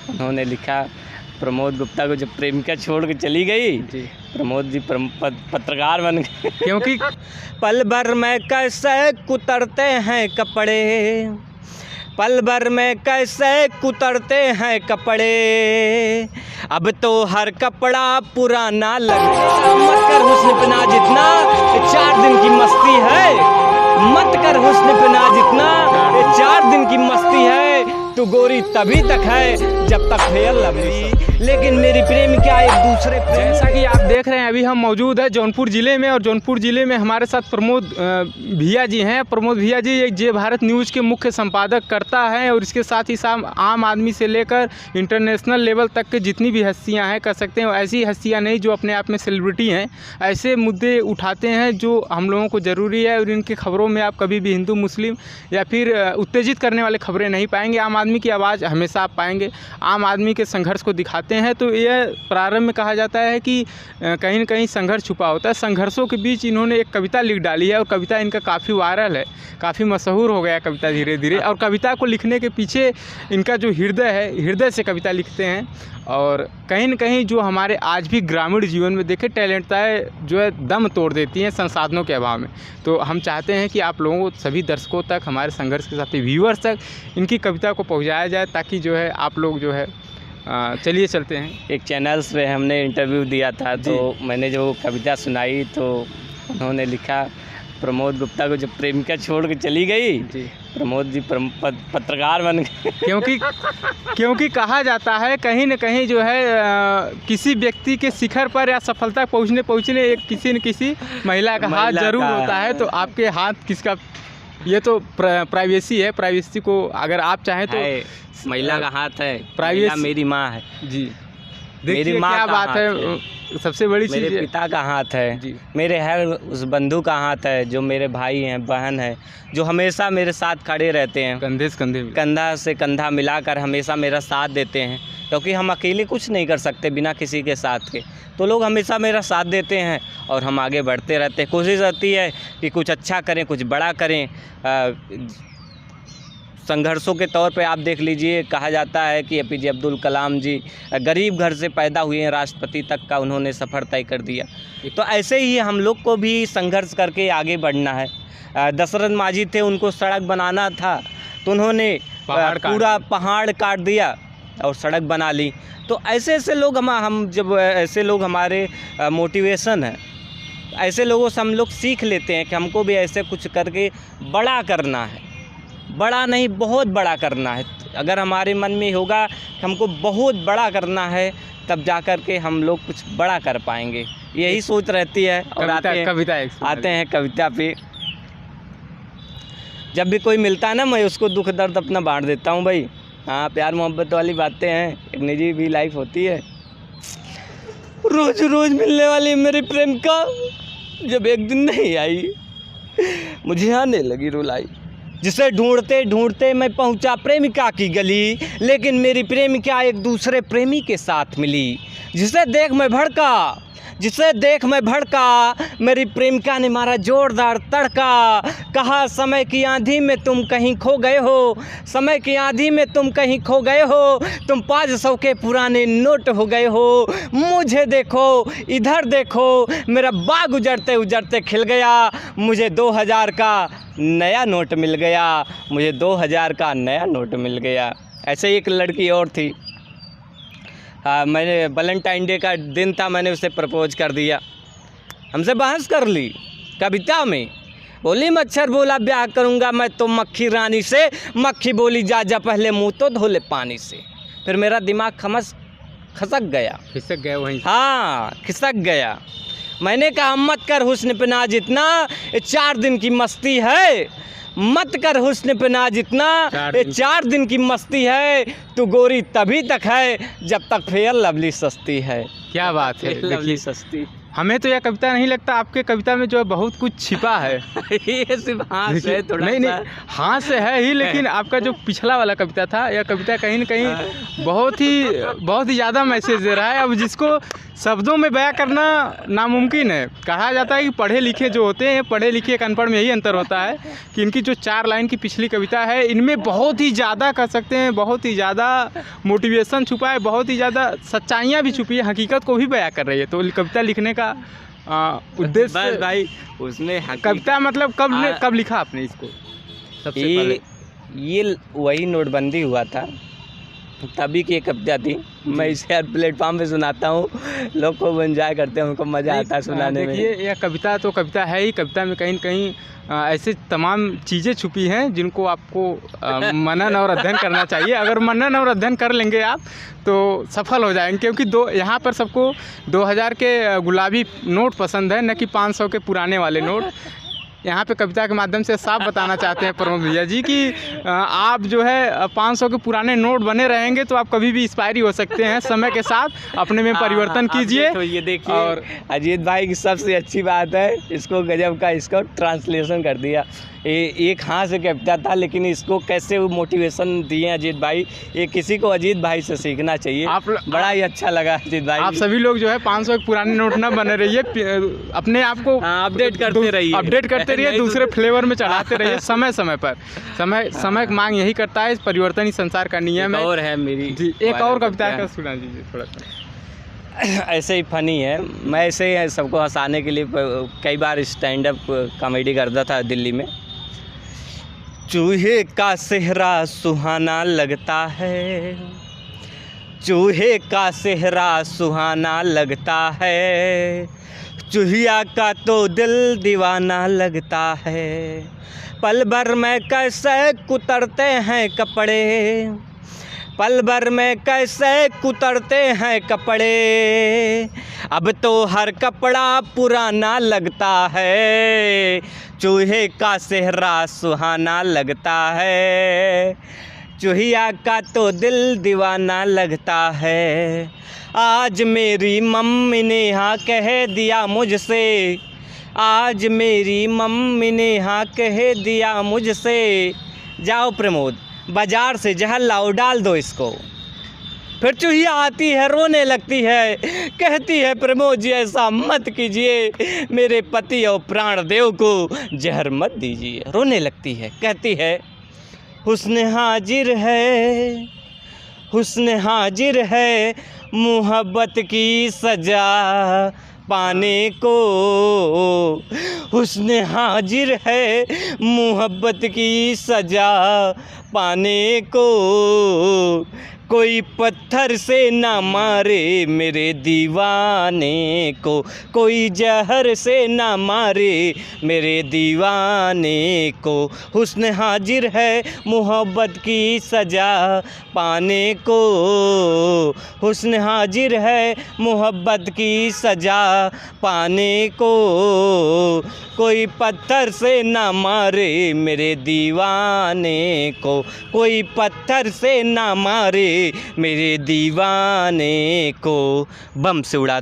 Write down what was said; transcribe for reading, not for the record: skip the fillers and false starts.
उन्होंने लिखा प्रमोद गुप्ता को जब प्रेमिका छोड़ के चली गई जी, प्रमोद जी पत्रकार बन गए। क्योंकि पल भर में कैसे कुतरते हैं कपड़े, पल भर में कैसे कुतरते हैं कपड़े, अब तो हर कपड़ा पुराना लगता। मत कर हुस्न पे नाज इतना, 4 दिन की मस्ती है। मत कर हुस्न पे नाज इतना, 4 दिन की मस्ती है। तू गोरी तभी तक है जब तक है लवली, लेकिन मेरी प्रेमिका एक दूसरे। जैसा कि आप देख रहे हैं अभी हम मौजूद है जौनपुर ज़िले में, और जौनपुर ज़िले में हमारे साथ प्रमोद भैया जी हैं। प्रमोद भैया जी एक जय भारत न्यूज़ के मुख्य संपादक करता है, और इसके साथ ही साथ आम आदमी से लेकर इंटरनेशनल लेवल तक के जितनी भी हस्तियां हैं कह सकते हैं, ऐसी हस्तियां नहीं जो अपने आप में सेलिब्रिटी हैं, ऐसे मुद्दे उठाते हैं जो हम लोगों को ज़रूरी है। और इनकी खबरों में आप कभी भी हिंदू मुस्लिम या फिर उत्तेजित करने वाले खबरें नहीं पाएंगे। आम आदमी की आवाज़ हमेशा आप पाएंगे, आम आदमी के संघर्ष को दिखाते हैं। तो यह प्रारंभ में कहा जाता है कि कहीं न कहीं संघर्ष छुपा होता है। संघर्षों के बीच इन्होंने एक कविता लिख डाली है, और कविता इनका काफ़ी वायरल है, काफ़ी मशहूर हो गया कविता धीरे धीरे। और कविता को लिखने के पीछे इनका जो हृदय है, हृदय से कविता लिखते हैं। और कहीं न कहीं जो हमारे आज भी ग्रामीण जीवन में देखे टैलेंटताएँ जो है दम तोड़ देती हैं संसाधनों के अभाव में। तो हम चाहते हैं कि आप लोगों को, सभी दर्शकों तक, हमारे संघर्ष के साथ व्यूअर्स तक इनकी कविता को पहुँचाया जाए, ताकि जो है आप लोग जो है चलिए चलते हैं। एक चैनल्स पे हमने इंटरव्यू दिया था, तो मैंने जो कविता सुनाई तो उन्होंने लिखा प्रमोद गुप्ता को जब प्रेमिका छोड़ के चली गई जी, प्रमोद जी पत्रकार बन गए। क्योंकि कहा जाता है कहीं न कहीं जो है किसी व्यक्ति के शिखर पर या सफलता पहुँचने एक किसी न किसी महिला का हाथ जरूर होता है। तो आपके हाथ किसका, ये तो प्राइवेसी है, प्राइवेसी को अगर आप चाहें तो महिला का हाथ है, प्राइवेसी मेरी माँ है जी। मेरी माँ क्या बात है, सबसे बड़ी चीज़ मेरे पिता का हाथ है जी, मेरे हर उस बंधु का हाथ है जो मेरे भाई हैं, बहन है, जो हमेशा मेरे साथ खड़े रहते हैं, कंधे से कंधे, कंधा से कंधा मिलाकर हमेशा मेरा साथ देते हैं। क्योंकि हम अकेले कुछ नहीं कर सकते बिना किसी के साथ के, तो लोग हमेशा मेरा साथ देते हैं और हम आगे बढ़ते रहते हैं। कोशिश रहती है कि कुछ अच्छा करें, कुछ बड़ा करें। संघर्षों के तौर पे आप देख लीजिए, कहा जाता है कि APJ अब्दुल कलाम जी गरीब घर से पैदा हुए हैं, राष्ट्रपति तक का उन्होंने सफ़र तय कर दिया। तो ऐसे ही हम लोग को भी संघर्ष करके आगे बढ़ना है। दशरथ मांझी थे, उनको सड़क बनाना था, तो उन्होंने पूरा पहाड़ काट दिया और सड़क बना ली। तो ऐसे ऐसे लोग हम जब ऐसे लोग हमारे मोटिवेशन है, ऐसे लोगों से हम लोग सीख लेते हैं कि हमको भी ऐसे कुछ करके बड़ा करना है। बड़ा नहीं, बहुत बड़ा करना है। अगर हमारे मन में होगा कि हमको बहुत बड़ा करना है, तब जा कर के हम लोग कुछ बड़ा कर पाएंगे, यही सोच रहती है। और आते हैं कविता पे। जब भी कोई मिलता है ना, मैं उसको दुख दर्द अपना बांट देता हूँ भाई। हाँ, प्यार मोहब्बत वाली बातें हैं, एक निजी भी लाइफ होती है। रोज़ रोज़ मिलने वाली मेरी प्रेमिका जब एक दिन नहीं आई, मुझे आने लगी रुलाई। जिसे ढूंढते ढूंढते मैं पहुंचा प्रेमिका की गली, लेकिन मेरी प्रेमिका एक दूसरे प्रेमी के साथ मिली। जिसे देख मैं भड़का, मेरी प्रेमिका ने मारा जोरदार तड़का। कहा समय की आंधी में तुम कहीं खो गए हो, समय की आंधी में तुम कहीं खो गए हो, तुम 500 के पुराने नोट हो गए हो। मुझे देखो, इधर देखो, मेरा बाग उजड़ते उजड़ते खिल गया। मुझे 2000 का नया नोट मिल गया, मुझे 2000 का नया नोट मिल गया। ऐसे एक लड़की और थी, मैंने वैलेंटाइन डे का दिन था, मैंने उसे प्रपोज कर दिया। हमसे बहस कर ली कविता में, बोली मच्छर बोला ब्याह करूँगा मैं तो मक्खी रानी से, मक्खी बोली जा जा पहले मुँह तो धो ले पानी से। फिर मेरा दिमाग खिसक गया वहीं। हाँ, खिसक गया। मैंने कहा मत कर हुस्न पे नाज इतना, 4 दिन की मस्ती है। मत कर हुस्न पे नाज इतना, 4 दिन की मस्ती है। तू गोरी तभी तक है जब तक फेयर लवली सस्ती है। क्या बात है, लवली सस्ती। हमें तो यह कविता नहीं लगता, आपके कविता में जो है बहुत कुछ छिपा है। ये सिर्फ हाँ से थोड़ा नहीं, हाँ से है ही, लेकिन आपका जो पिछला वाला कविता था, यह कविता कहीं न कहीं बहुत ही ज़्यादा मैसेज दे रहा है। अब जिसको शब्दों में बयां करना नामुमकिन है। कहा जाता है कि पढ़े लिखे जो होते हैं, पढ़े लिखे एक अनपढ़ में यही अंतर होता है कि इनकी जो 4 लाइन की पिछली कविता है, इनमें बहुत ही ज़्यादा कह सकते हैं, बहुत ही ज़्यादा मोटिवेशन छुपा है, बहुत ही ज़्यादा सच्चाइयाँ भी छुपी है, हकीकत को भी बयां कर रही है। तो कविता लिखने का उद्देश्य बस भाई उसमें कविता मतलब कब लिखा आपने इसको सबसे पहले? ये वही नोटबंदी हुआ था तभी की एक कविता थी। मैं इसे हर प्लेटफॉर्म पे सुनाता हूँ, लोग को एंजॉय करते हैं, उनको मज़ा आता है सुनाने में। देखिए यह कविता तो कविता है ही, कविता में कहीं न कहीं ऐसे तमाम चीज़ें छुपी हैं जिनको आपको मनन और अध्ययन करना चाहिए। अगर मनन और अध्ययन कर लेंगे आप तो सफल हो जाएंगे, क्योंकि यहाँ पर सबको 2000 के गुलाबी नोट पसंद है, न कि 500 के पुराने वाले नोट। यहाँ पे कविता के माध्यम से साफ बताना चाहते हैं प्रमोद भैया जी कि आप जो है 500 के पुराने नोट बने रहेंगे तो आप कभी भी एक्सपायरी हो सकते हैं। समय के साथ अपने में परिवर्तन कीजिए। तो ये देखिए, और अजीत भाई की सबसे अच्छी बात है, इसको गजब का इसको ट्रांसलेशन कर दिया। एक हाथ से कविता था लेकिन इसको कैसे वो मोटिवेशन दिए अजीत भाई, ये किसी को अजीत भाई से सीखना चाहिए। बड़ा ही अच्छा लगा अजीत भाई। आप सभी लोग जो है 500 के पुराने नोट ना बने रहिए, अपने आप को अपडेट करते रहिए, दूसरे फ्लेवर में चढ़ाते रहिए समय समय पर। समय की मांग यही करता है, परिवर्तन ही संसार का नियम है। और है मेरी जी, एक और कविता का सुना दीजिए थोड़ा सा। ऐसे ही फनी है, मैं ऐसे ही सबको हंसाने के लिए कई बार स्टैंड अप कॉमेडी करता था दिल्ली में। चूहे का सेहरा सुहाना लगता है, चूहे का सेहरा सुहाना लगता है, चूहिया का तो दिल दीवाना लगता है। पल भर में कैसे कुतरते हैं कपड़े, पल भर में कैसे कुतरते हैं कपड़े, अब तो हर कपड़ा पुराना लगता है, चूहे का सेहरा सुहाना लगता है, चूहिया का तो दिल दीवाना लगता है। आज मेरी मम्मी ने हाँ कह दिया मुझसे, आज मेरी मम्मी ने हाँ कह दिया मुझसे, जाओ प्रमोद बाज़ार से जहर लाओ डाल दो इसको। फिर चूहिया आती है रोने लगती है, कहती है प्रमोद जी ऐसा मत कीजिए, मेरे पति और प्राण देव को जहर मत दीजिए। रोने लगती है, कहती है हुस्न हाजिर है, हुस्न हाजिर है, मोहब्बत की सजा पाने को, हुस्न हाजिर है, मोहब्बत की सजा पाने को, कोई पत्थर से ना मारे मेरे दीवाने को, कोई जहर से ना मारे मेरे दीवाने को, हुस्न हाजिर है मोहब्बत की सजा पाने को, हुस्न हाजिर है मोहब्बत की सजा पाने को, कोई पत्थर से ना मारे मेरे दीवाने को, कोई पत्थर से ना मारे मेरे दीवाने को। बम से उड़ा दो।